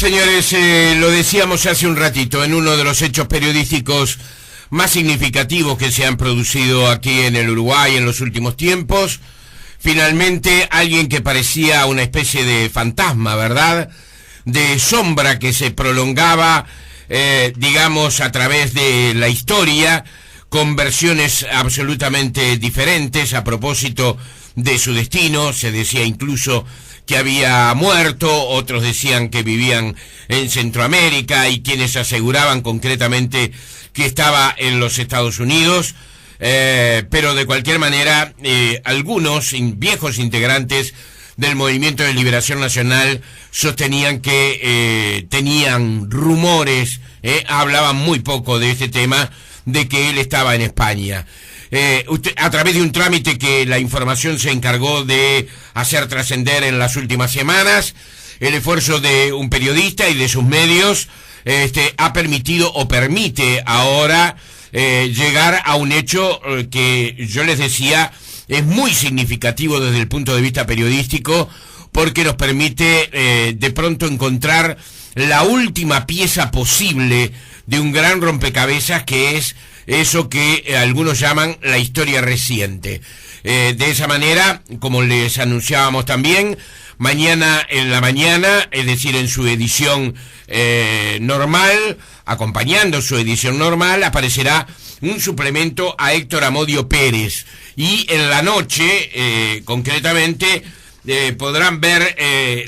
Señores, lo decíamos hace un ratito, en uno de los hechos periodísticos más significativos que se han producido aquí en el Uruguay en los últimos tiempos, finalmente alguien que parecía una especie de fantasma, ¿verdad?, de sombra que se prolongaba, digamos, a través de la historia, con versiones absolutamente diferentes a propósito de su destino. Se decía incluso que había muerto, otros decían que vivían en Centroamérica y quienes aseguraban concretamente que estaba en los Estados Unidos, pero de cualquier manera algunos viejos integrantes del Movimiento de Liberación Nacional sostenían que tenían rumores, hablaban muy poco de este tema, de que él estaba en España. Usted, a través de un trámite que la información se encargó de hacer trascender en las últimas semanas, el esfuerzo de un periodista y de sus medios ha permitido o permite ahora llegar a un hecho que yo les decía es muy significativo desde el punto de vista periodístico, porque nos permite de pronto encontrar la última pieza posible de un gran rompecabezas, que es eso que algunos llaman la historia reciente. De esa manera, como les anunciábamos también, mañana en la mañana, es decir, en su edición normal, acompañando su edición normal, aparecerá un suplemento a Héctor Amodio Pérez. Y en la noche, concretamente, podrán ver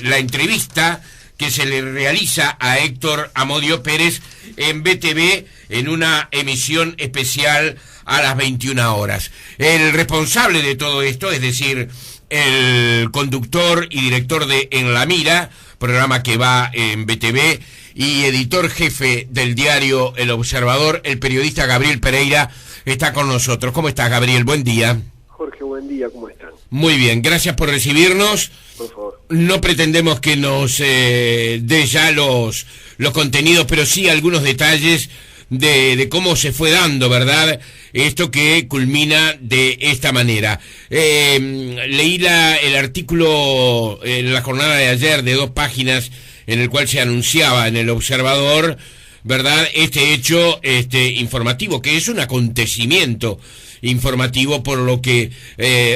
la entrevista que se le realiza a Héctor Amodio Pérez en BTV en una emisión especial a las 21 horas. El responsable de todo esto, es decir, el conductor y director de En la Mira, programa que va en BTV, y editor jefe del diario El Observador, el periodista Gabriel Pereira, está con nosotros. ¿Cómo estás, Gabriel? Buen día. Jorge, buen día, ¿cómo están? Muy bien, gracias por recibirnos. Por favor. No pretendemos que nos dé ya los contenidos, pero sí algunos detalles de cómo se fue dando, ¿verdad?, esto que culmina de esta manera. Leí el artículo en la jornada de ayer de 2 páginas en el cual se anunciaba en El Observador, ¿verdad?, este hecho informativo, que es un acontecimiento informativo por lo que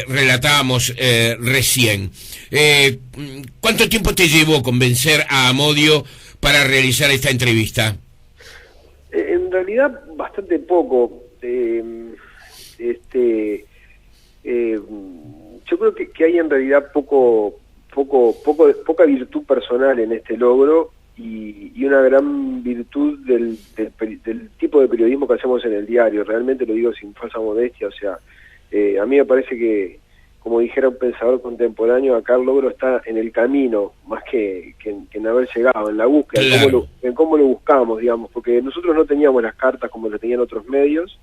relatábamos recién. ¿Cuánto tiempo te llevó convencer a Amodio para realizar esta entrevista? En realidad bastante poco. Yo creo que hay en realidad poca virtud personal en este logro y una gran virtud del tipo de periodismo que hacemos en el diario. Realmente lo digo sin falsa modestia. O sea, a mí me parece que, como dijera un pensador contemporáneo, acá el logro está en el camino, más que en haber llegado, en la búsqueda, claro, en cómo lo buscamos, digamos, porque nosotros no teníamos las cartas como lo tenían otros medios.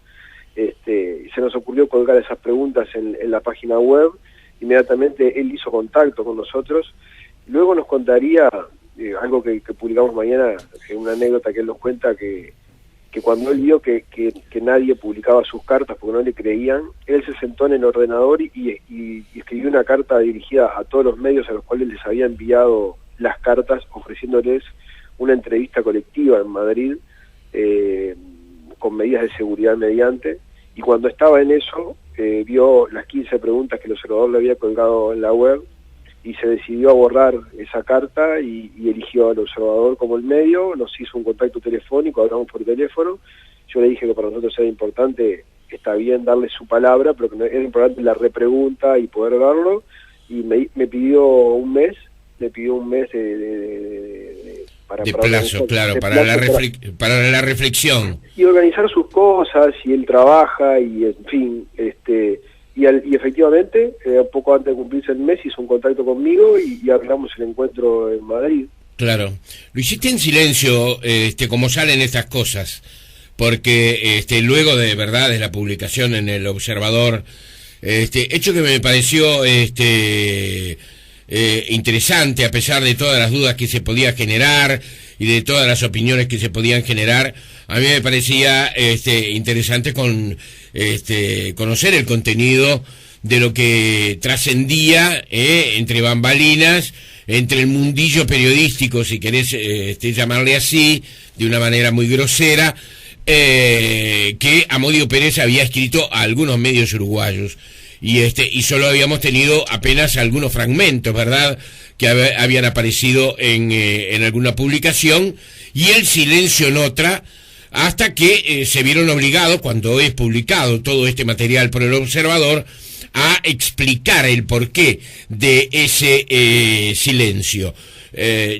Se nos ocurrió colgar esas preguntas en la página web. Inmediatamente él hizo contacto con nosotros, luego nos contaría algo que publicamos mañana, una anécdota que él nos cuenta, que cuando él vio que nadie publicaba sus cartas porque no le creían, él se sentó en el ordenador y escribió una carta dirigida a todos los medios a los cuales les había enviado las cartas, ofreciéndoles una entrevista colectiva en Madrid, con medidas de seguridad mediante, y cuando estaba en eso, vio las 15 preguntas que el observador le había colgado en la web, y se decidió a borrar esa carta y eligió al observador como el medio. Nos hizo un contacto telefónico, hablamos por teléfono. Yo le dije que para nosotros era importante, está bien darle su palabra, pero que era importante la repregunta y poder darlo, y me pidió un mes, para plazo, claro, para la reflexión. Y organizar sus cosas, y él trabaja, y en fin, y efectivamente, poco antes de cumplirse el mes, hizo un contacto conmigo y arreglamos el encuentro en Madrid. Claro. Lo hiciste en silencio, como salen estas cosas, porque luego de verdad de la publicación en El Observador, hecho que me pareció interesante, a pesar de todas las dudas que se podía generar y de todas las opiniones que se podían generar, a mí me parecía interesante conocer el contenido de lo que trascendía entre bambalinas, entre el mundillo periodístico, si querés llamarle así, de una manera muy grosera, que Amodio Pérez había escrito a algunos medios uruguayos. Y solo habíamos tenido apenas algunos fragmentos, ¿verdad?, que habían aparecido en alguna publicación, y el silencio en otra, hasta que se vieron obligados, cuando es publicado todo este material por El Observador, a explicar el porqué de ese silencio.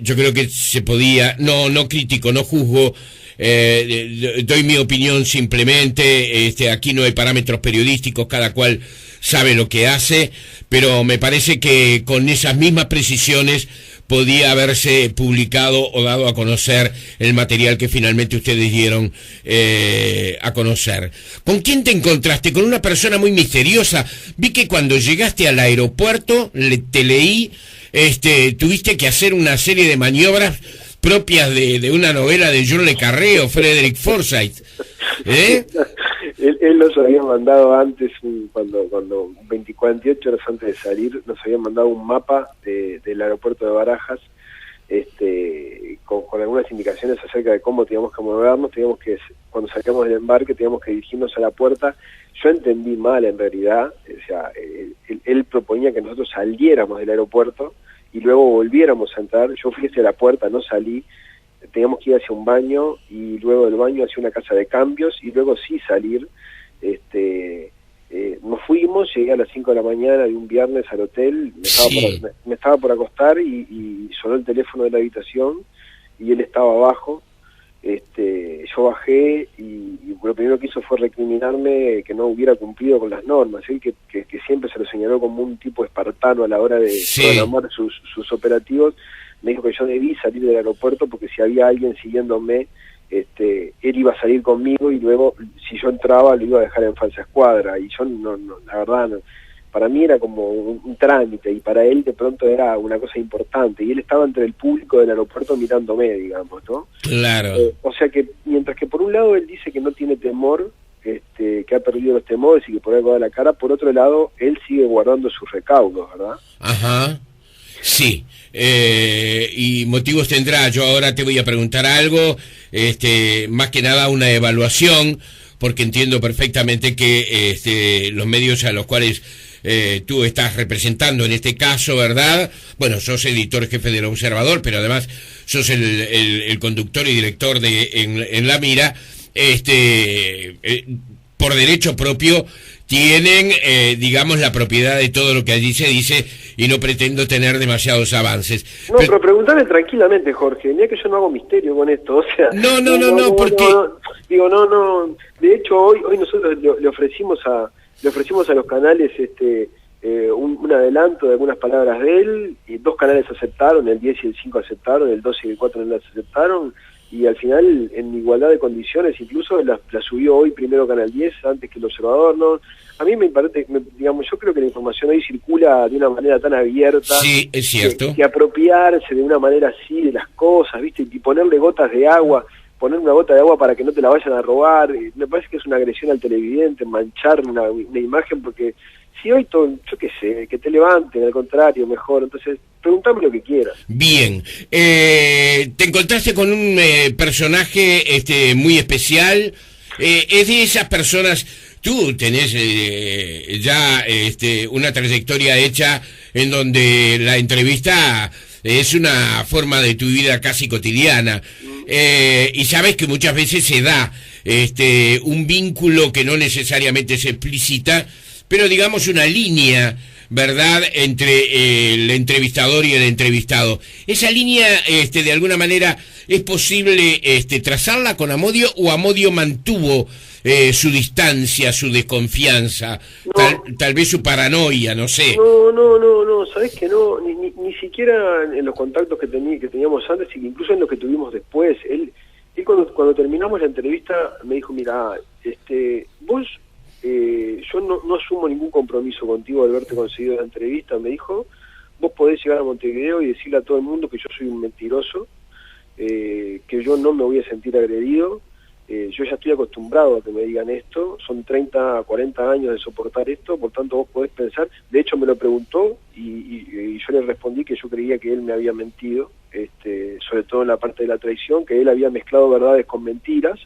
Yo creo que se podía, no critico, no juzgo, doy mi opinión simplemente. Aquí no hay parámetros periodísticos, cada cual sabe lo que hace, pero me parece que con esas mismas precisiones podía haberse publicado o dado a conocer el material que finalmente ustedes dieron a conocer. ¿Con quién te encontraste? Con una persona muy misteriosa. Vi que cuando llegaste al aeropuerto, te leí, tuviste que hacer una serie de maniobras propias de una novela de John le Carré o Frederick Forsyth. Él nos había mandado antes, cuando 48 horas antes de salir, nos había mandado un mapa del aeropuerto de Barajas, con algunas indicaciones acerca de cómo teníamos que movernos. Cuando salíamos del embarque, teníamos que dirigirnos a la puerta. Yo entendí mal, en realidad. O sea, él proponía que nosotros saliéramos del aeropuerto y luego volviéramos a entrar. Yo fui hacia la puerta, no salí. Teníamos que ir hacia un baño y luego del baño hacia una casa de cambios y luego sí salir. Nos fuimos, llegué a las 5 de la mañana de un viernes al hotel, me estaba por acostar y sonó el teléfono de la habitación y él estaba abajo. Yo bajé y lo primero que hizo fue recriminarme que no hubiera cumplido con las normas. Él que siempre se lo señaló como un tipo espartano a la hora de programar sus operativos. Me dijo que yo debí salir del aeropuerto porque si había alguien siguiéndome, él iba a salir conmigo y luego, si yo entraba, lo iba a dejar en falsa escuadra. Y yo, la verdad, para mí era como un trámite y para él de pronto era una cosa importante. Y él estaba entre el público del aeropuerto mirándome, digamos, ¿no? Claro. O sea que, mientras que por un lado él dice que no tiene temor, que ha perdido los temores y que por algo da la cara, por otro lado, él sigue guardando sus recaudos, ¿verdad? Ajá. Sí, y motivos tendrá. Yo ahora te voy a preguntar algo, más que nada una evaluación, porque entiendo perfectamente que los medios a los cuales tú estás representando en este caso, ¿verdad? Bueno, sos editor jefe del Observador, pero además sos el conductor y director en La Mira, por derecho propio tienen, digamos, la propiedad de todo lo que allí se dice y no pretendo tener demasiados avances. No, pero preguntale tranquilamente, Jorge, mira que yo no hago misterio con esto, o sea... No, porque... No, de hecho hoy nosotros le ofrecimos a los canales un adelanto de algunas palabras de él, y 2 canales aceptaron, el 10 y el 5 aceptaron, el 12 y el 4 no las aceptaron, y al final, en igualdad de condiciones, incluso la subió hoy primero Canal 10, antes que El Observador, ¿no? A mí me parece, digamos, yo creo que la información hoy circula de una manera tan abierta. Sí, es cierto. Que apropiarse de una manera así de las cosas, ¿viste? Y ponerle gotas de agua, poner una gota de agua para que no te la vayan a robar, me parece que es una agresión al televidente, manchar una imagen, porque si hoy, yo qué sé, que te levanten, al contrario, mejor. Entonces, preguntame lo que quieras. Bien, te encontraste con un personaje muy especial, es de esas personas, tú tenés ya una trayectoria hecha en donde la entrevista es una forma de tu vida casi cotidiana, y sabes que muchas veces se da un vínculo que no necesariamente se explicita, pero digamos una línea, ¿verdad?, entre el entrevistador y el entrevistado. Esa línea, de alguna manera, ¿es posible trazarla con Amodio, o Amodio mantuvo su distancia, su desconfianza, tal vez su paranoia, no sé? No, sabés que no, ni siquiera en los contactos que teníamos antes, y incluso en los que tuvimos después. Él cuando terminamos la entrevista me dijo, mira, vos... yo no asumo ningún compromiso contigo al haberte conseguido la entrevista, me dijo. Vos podés llegar a Montevideo y decirle a todo el mundo que yo soy un mentiroso, que yo no me voy a sentir agredido, yo ya estoy acostumbrado a que me digan esto, son 30, 40 años de soportar esto, por tanto vos podés pensar, de hecho me lo preguntó y yo le respondí que yo creía que él me había mentido, sobre todo en la parte de la traición, que él había mezclado verdades con mentiras,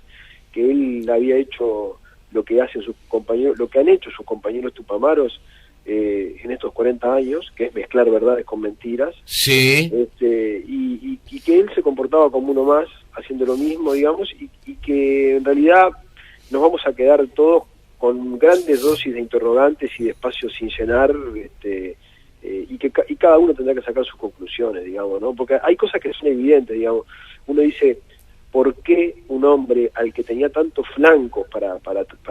que él había hecho lo que hacen sus compañeros, lo que han hecho sus compañeros tupamaros en estos 40 años, que es mezclar verdades con mentiras, sí, y que él se comportaba como uno más, haciendo lo mismo, digamos, y que en realidad nos vamos a quedar todos con grandes dosis de interrogantes y de espacios sin llenar, y cada uno tendrá que sacar sus conclusiones, digamos, ¿no? Porque hay cosas que son evidentes, digamos. Uno dice, ¿por qué un hombre al que tenía tantos flancos para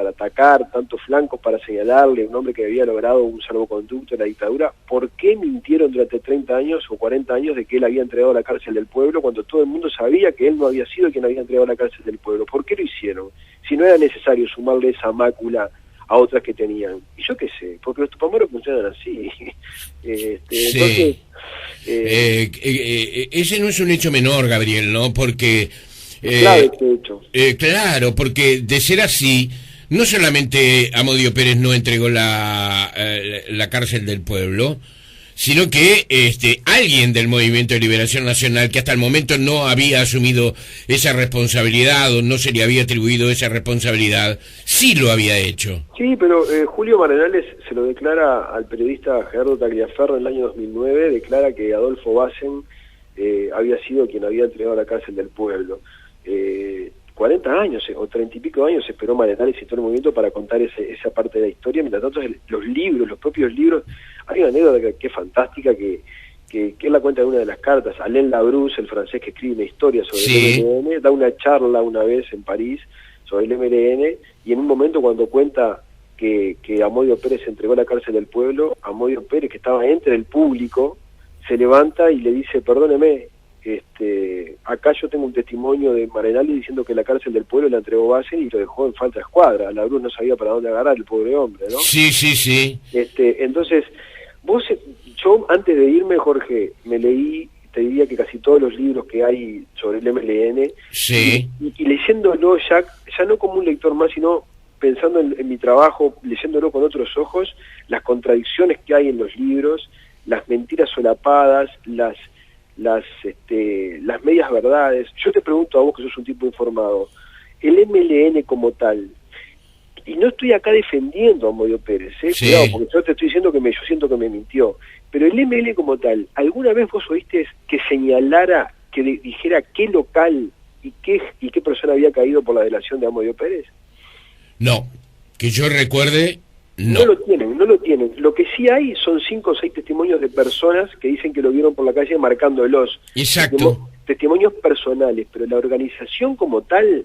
atacar, tantos flancos para señalarle, un hombre que había logrado un salvoconducto en la dictadura, ¿por qué mintieron durante 30 años o 40 años de que él había entregado a la cárcel del pueblo cuando todo el mundo sabía que él no había sido quien había entregado a la cárcel del pueblo? ¿Por qué lo hicieron? Si no era necesario sumarle esa mácula a otras que tenían. Y yo qué sé, porque los tupamaros funcionan así. Sí. Entonces... ese no es un hecho menor, Gabriel, ¿no? Porque... clave este hecho. Claro, porque de ser así, no solamente Amodio Pérez no entregó la cárcel del pueblo, sino que alguien del Movimiento de Liberación Nacional, que hasta el momento no había asumido esa responsabilidad o no se le había atribuido esa responsabilidad, sí lo había hecho. Sí, pero Julio Marenales se lo declara al periodista Gerardo Tagliaferro en el año 2009, declara que Adolfo Bassen había sido quien había entregado la cárcel del pueblo. 40 años o 30 y pico años esperó Marenales y todo el movimiento para contar esa parte de la historia. Mientras tanto, los propios libros, hay una anécdota que es fantástica, que él la cuenta en una de las cartas. Alain Labrousse, el francés que escribe una historia sobre el MLN, da una charla una vez en París sobre el MLN, y en un momento cuando cuenta que Amodio Pérez entregó la cárcel del pueblo, Amodio Pérez, que estaba entre el público, se levanta y le dice, perdóneme, acá yo tengo un testimonio de Marenales diciendo que la cárcel del pueblo la entregó Bassen y lo dejó en falta de escuadra. La Bruce no sabía para dónde agarrar el pobre hombre, ¿no? Sí, sí, sí. Entonces, yo antes de irme, Jorge, me leí, te diría que casi todos los libros que hay sobre el MLN, sí. y leyéndolo ya no como un lector más, sino pensando en mi trabajo, leyéndolo con otros ojos, las contradicciones que hay en los libros, las mentiras solapadas, las medias verdades. Yo te pregunto a vos, que sos un tipo informado, el MLN como tal, y no estoy acá defendiendo a Amodio Pérez, sí. Cuidado, porque yo te estoy diciendo que yo siento que me mintió, pero el MLN como tal, ¿alguna vez vos oíste que señalara, que dijera qué local y qué persona había caído por la delación de Amodio Pérez? No, que yo recuerde... No lo tienen. Lo que sí hay son 5 o 6 testimonios de personas que dicen que lo vieron por la calle marcándolos. Exacto. Testimonios personales, pero la organización como tal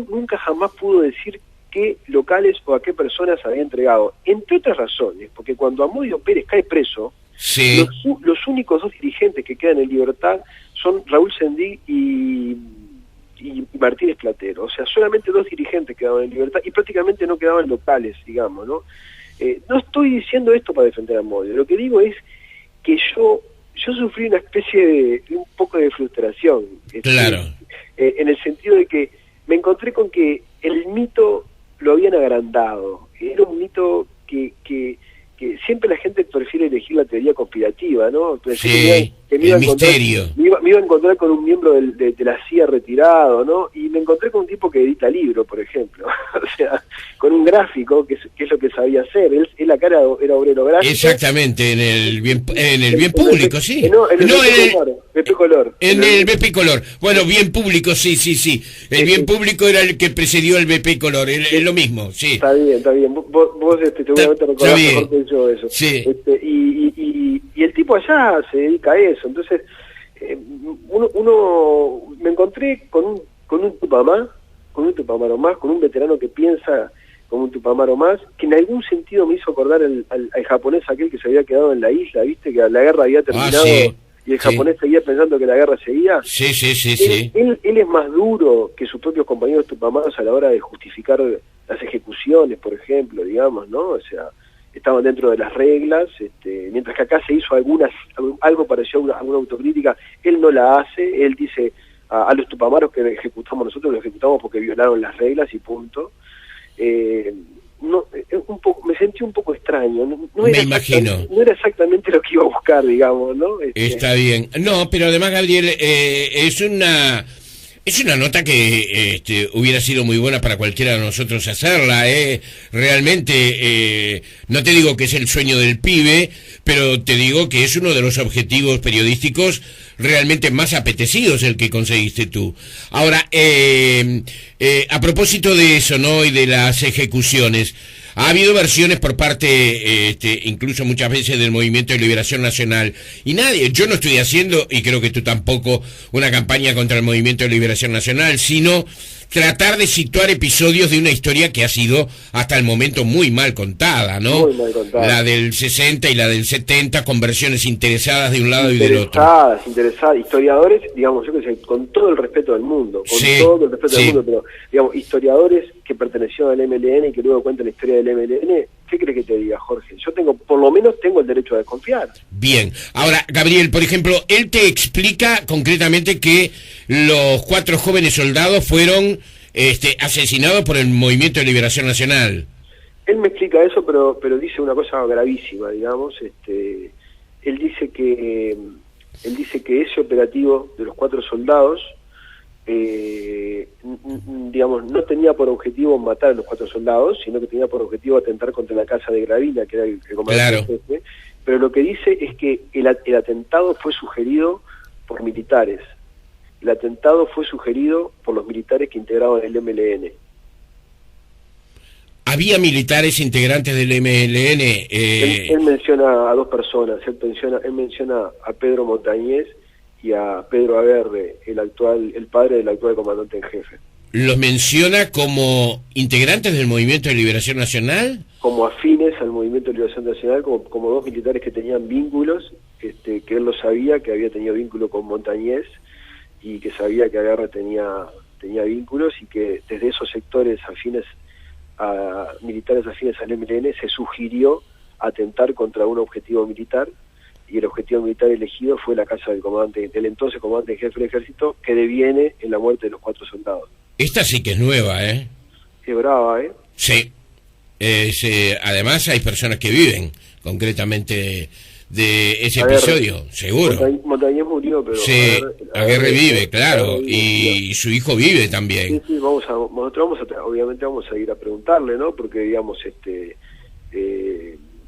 nunca jamás pudo decir qué locales o a qué personas había entregado. Entre otras razones, porque cuando Amodio Pérez cae preso, sí. los únicos 2 dirigentes que quedan en libertad son Raúl Sendig y Martínez Platero. O sea, solamente 2 dirigentes quedaban en libertad y prácticamente no quedaban locales, digamos, ¿no? No estoy diciendo esto para defender a Amodio. Lo que digo es que yo sufrí una especie de un poco de frustración. Claro. En el sentido de que me encontré con que el mito lo habían agrandado. Era un mito que siempre la gente prefiere elegir la teoría conspirativa, ¿no? Pensé sí, que me iba el misterio. Me iba a encontrar con un miembro de la CIA retirado, ¿no? Y me encontré con un tipo que edita libros, por ejemplo. O sea, con un gráfico, que es lo que sabía hacer. Él acá era obrero gráfico. Exactamente, en el bien público, sí. En el BP Color. En el BP Color. Bueno, bien público, sí. El bien público era el que precedió al BP Color, es lo mismo, sí. Está bien. Vos seguramente recordás mejor que yo eso. Sí. Y el tipo allá se dedica a eso. Entonces, uno me encontré con un tupamaro más, con un veterano que piensa como un tupamaro más, que en algún sentido me hizo acordar al japonés aquel que se había quedado en la isla, ¿viste? Que la guerra había terminado y el japonés seguía pensando que la guerra seguía. Sí. Él es más duro que sus propios compañeros tupamaros a la hora de justificar las ejecuciones, por ejemplo, digamos, ¿no? O sea, estaban dentro de las reglas, mientras que acá se hizo algo parecido a una autocrítica, él no la hace, él dice, a los tupamaros que ejecutamos nosotros, los ejecutamos porque violaron las reglas y punto. No, me sentí un poco extraño. No me imagino. No era exactamente lo que iba a buscar, digamos, ¿no? Está bien. No, pero además, Gabriel, es una nota que hubiera sido muy buena para cualquiera de nosotros hacerla, realmente, no te digo que es el sueño del pibe, pero te digo que es uno de los objetivos periodísticos realmente más apetecidos el que conseguiste tú. Ahora, a propósito de eso, ¿no? Y de las ejecuciones, ha habido versiones por parte, incluso muchas veces del Movimiento de Liberación Nacional, y yo no estoy haciendo, y creo que tú tampoco, una campaña contra el Movimiento de Liberación Nacional, sino tratar de situar episodios de una historia que ha sido hasta el momento muy mal contada, ¿no? Muy mal contada. La del 60 y la del 70, con versiones interesadas de un lado y del otro. Interesadas, historiadores, digamos, yo que sé, con todo el respeto del mundo, todo el respeto del mundo, pero, digamos, historiadores que pertenecieron al MLN y que luego cuentan la historia del MLN, ¿qué crees que te diga, Jorge? Yo por lo menos tengo el derecho a desconfiar. Bien, ahora, Gabriel, por ejemplo, él te explica concretamente que los 4 jóvenes soldados fueron asesinados por el Movimiento de Liberación Nacional. Él me explica eso, pero dice una cosa gravísima, digamos. Él dice que ese operativo de los 4 soldados, digamos, no tenía por objetivo matar a los 4 soldados, sino que tenía por objetivo atentar contra la casa de Gravina, que era el comandante jefe. Pero lo que dice es que el atentado fue sugerido por militares. El atentado fue sugerido por los militares que integraban el MLN. ¿Había militares integrantes del MLN? Él menciona a 2 personas. Él menciona a Pedro Montañez y a Pedro Aguerre, el padre del actual comandante en jefe. ¿Los menciona como integrantes del Movimiento de Liberación Nacional? Como afines al Movimiento de Liberación Nacional, como 2 militares que tenían vínculos, que él lo sabía, que había tenido vínculo con Montañez, y que sabía que Aguerre tenía vínculos, y que desde esos sectores afines militares afines al MLN se sugirió atentar contra un objetivo militar, y el objetivo militar elegido fue la casa del entonces comandante en jefe del ejército, que deviene en la muerte de los 4 soldados. Esta sí que es nueva, ¿eh? Qué brava, ¿eh? Sí. Además hay personas que viven concretamente de ese episodio, seguro. Montañez murió, pero... Sí, Aguerre vive, claro, y su hijo vive también. Sí, obviamente vamos a ir a preguntarle, ¿no? Porque, digamos,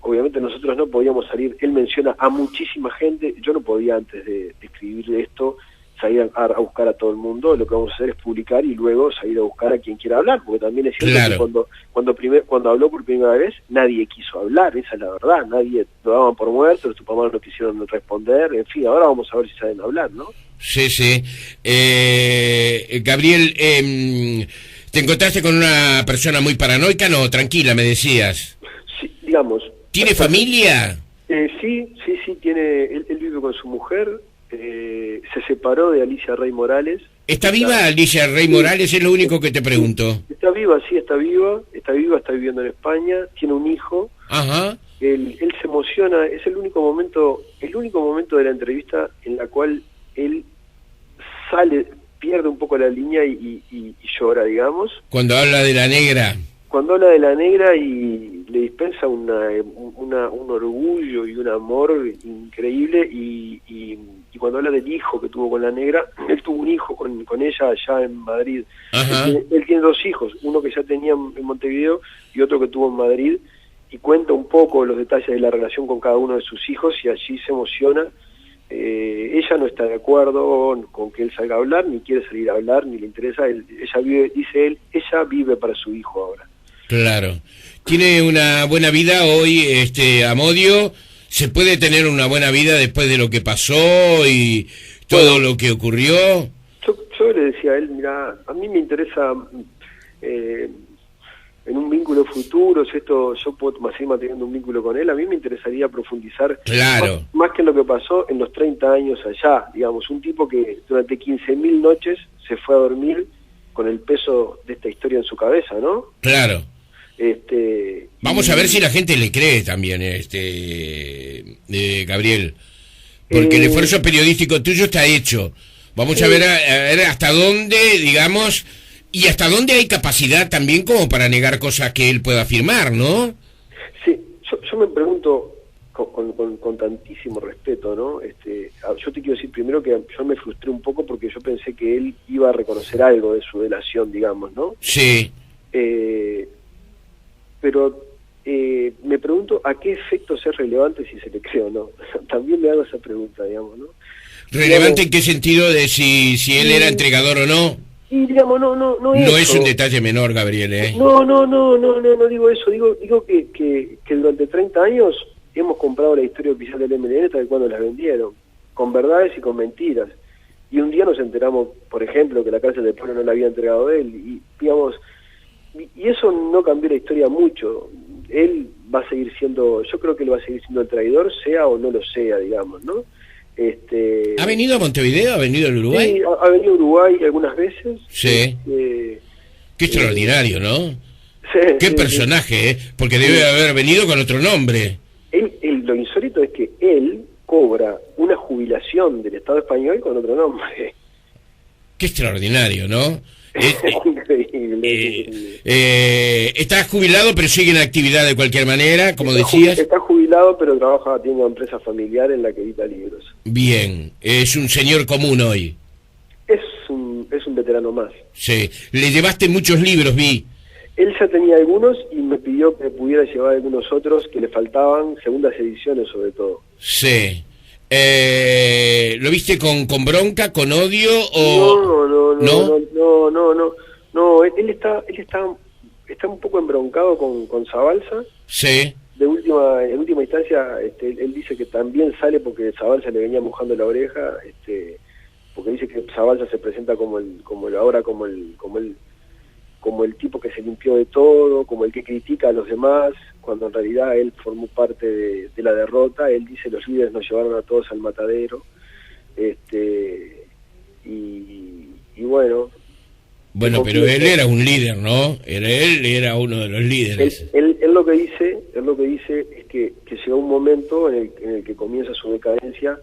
obviamente nosotros no podíamos salir, él menciona a muchísima gente, yo no podía antes de escribir esto salir a buscar a todo el mundo. Lo que vamos a hacer es publicar y luego salir a buscar a quien quiera hablar, porque también es cierto que cuando habló por primera vez nadie quiso hablar, esa es la verdad, nadie lo daban por muerto, los tupamaros no quisieron responder, en fin, ahora vamos a ver si saben hablar, ¿no? Sí. Gabriel, ¿te encontraste con una persona muy paranoica? No, tranquila, me decías. Sí, digamos. ¿Tiene familia? Sí, tiene, él vive con su mujer, se separó de Alicia Rey Morales. ¿Está viva Alicia Rey Morales? Es lo único que te pregunto. Está viva, está viviendo en España, tiene un hijo. Ajá. Él se emociona, es el único momento de la entrevista en la cual él pierde un poco la línea y llora, digamos. Cuando habla de la negra. Cuando habla de la negra y le dispensa un orgullo y un amor increíble, y cuando habla del hijo que tuvo con la negra, él tuvo un hijo con ella allá en Madrid. Él tiene 2 hijos, uno que ya tenía en Montevideo y otro que tuvo en Madrid, y cuenta un poco los detalles de la relación con cada uno de sus hijos, y allí se emociona. Ella no está de acuerdo con que él salga a hablar, ni quiere salir a hablar, ni le interesa. Ella vive para su hijo ahora. Claro. Tiene una buena vida hoy, Amodio. ¿Se puede tener una buena vida después de lo que pasó y todo lo que ocurrió? Yo le decía a él, mira, a mí me interesa en un vínculo futuro, si yo puedo seguir manteniendo un vínculo con él, a mí me interesaría profundizar más que en lo que pasó en los 30 años allá, digamos, un tipo que durante 15.000 noches se fue a dormir con el peso de esta historia en su cabeza, ¿no? Claro. Vamos a ver si la gente le cree también, Gabriel, porque el esfuerzo periodístico tuyo está hecho, Vamos a ver hasta dónde, digamos, y hasta dónde hay capacidad también como para negar cosas que él pueda afirmar, ¿no? Sí, yo me pregunto, con tantísimo respeto, ¿no? Yo te quiero decir primero que yo me frustré un poco porque yo pensé que él iba a reconocer algo de su delación, digamos, ¿no? Sí. Pero me pregunto a qué efectos es relevante si se le cree o no. También me hago esa pregunta, digamos, ¿no? ¿Relevante en qué sentido de si él era entregador o no? Y digamos, no es un detalle menor, Gabriel, ¿eh? No digo eso, digo que durante 30 años hemos comprado la historia oficial del MLN tal cuando las vendieron, con verdades y con mentiras. Y un día nos enteramos, por ejemplo, que la cárcel del pueblo no la había entregado él, y digamos, y eso no cambió la historia mucho. Él va a seguir siendo, yo creo que él va a seguir siendo el traidor, sea o no lo sea, digamos, ¿no? ¿Ha venido a Montevideo? ¿Ha venido al Uruguay? Sí, ha venido a Uruguay algunas veces. Sí. Qué extraordinario, ¿no? Sí, qué personaje, ¿eh? Porque debe haber venido con otro nombre. Lo insólito es que él cobra una jubilación del Estado español con otro nombre. Qué extraordinario, ¿no? Increíble. Está jubilado pero sigue en actividad de cualquier manera, como decías. Está jubilado pero tiene una empresa familiar en la que edita libros. Bien, es un señor común hoy. Es un veterano más. Sí, le llevaste muchos libros, vi. Él ya tenía algunos y me pidió que pudiera llevar algunos otros que le faltaban, segundas ediciones sobre todo. Sí. ¿Lo viste con bronca, con odio o...? No, él está un poco embroncado con Zabalza. Sí. En última instancia, él dice que también sale porque Zabalza le venía mojando la oreja, porque dice que Zabalza se presenta como el tipo que se limpió de todo, como el que critica a los demás, cuando en realidad él formó parte de la derrota. Él dice los líderes nos llevaron a todos al matadero, y bueno. Bueno, pero él era un líder, ¿no? Él era uno de los líderes. Él lo que dice es que llegó un momento en el que comienza su decadencia.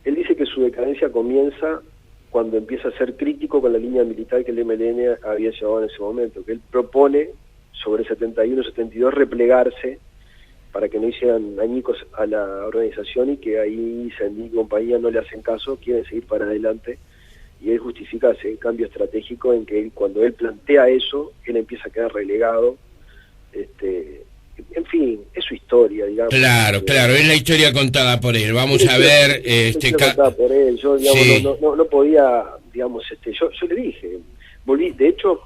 Él dice que su decadencia comienza cuando empieza a ser crítico con la línea militar que el MLN había llevado en ese momento, que él propone sobre 71-72 replegarse para que no hicieran añicos a la organización, y que ahí Sendí y compañía no le hacen caso, quieren seguir para adelante, y él justifica ese cambio estratégico en que cuando él plantea eso, él empieza a quedar relegado. En fin, es su historia, digamos. Claro, es la historia contada por él. Vamos a ver... contada por él. Yo, digamos, sí. no podía, digamos, yo le dije, volví, de hecho,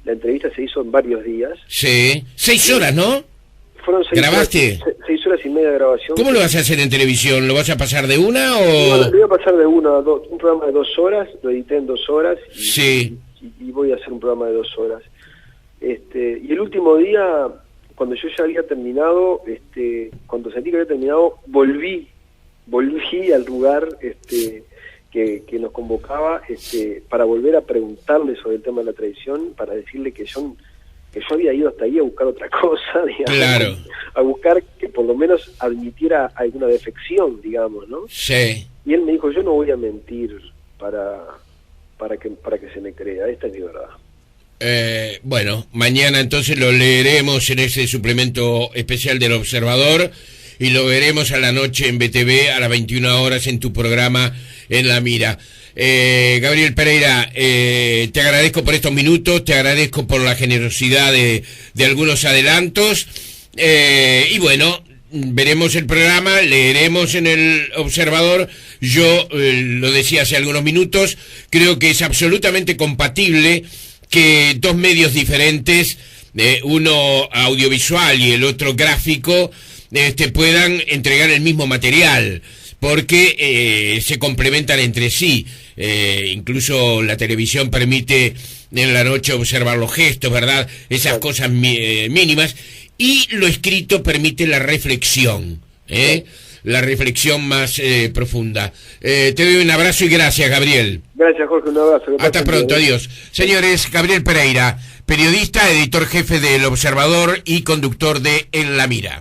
la entrevista se hizo en varios días. Sí, 6 horas, ¿no? Fueron 6 ¿Grabaste? 6 horas y media de grabación. ¿Cómo lo vas a hacer en televisión? ¿Lo vas a pasar de una o...? No, lo voy a pasar de una a dos. Un programa de 2 horas, lo edité en 2 horas. Sí. Y voy a hacer un programa de 2 horas. Y el último día, cuando yo ya había terminado, cuando sentí que había terminado, volví al lugar que nos convocaba, para volver a preguntarle sobre el tema de la traición, para decirle que yo había ido hasta ahí a buscar otra cosa, digamos, claro, a buscar que por lo menos admitiera alguna defección, digamos, ¿no? Sí. Y él me dijo, yo no voy a mentir para que se me crea, esta es mi verdad. Bueno, mañana entonces lo leeremos en ese suplemento especial del Observador, y lo veremos a la noche en BTV a las 21 horas en tu programa En la Mira. Gabriel Pereira, te agradezco por estos minutos, te agradezco por la generosidad de algunos adelantos, y bueno, veremos el programa, leeremos en el Observador. Yo lo decía hace algunos minutos, creo que es absolutamente compatible que dos medios diferentes, uno audiovisual y el otro gráfico, puedan entregar el mismo material, porque se complementan entre sí. Incluso la televisión permite en la noche observar los gestos, ¿verdad? Esas cosas mínimas, y lo escrito permite la reflexión, la reflexión más profunda. Te doy un abrazo y gracias, Gabriel. Gracias, Jorge, un abrazo. Hasta pronto, adiós. Señores, Gabriel Pereira, periodista, editor jefe del Observador y conductor de En la Mira.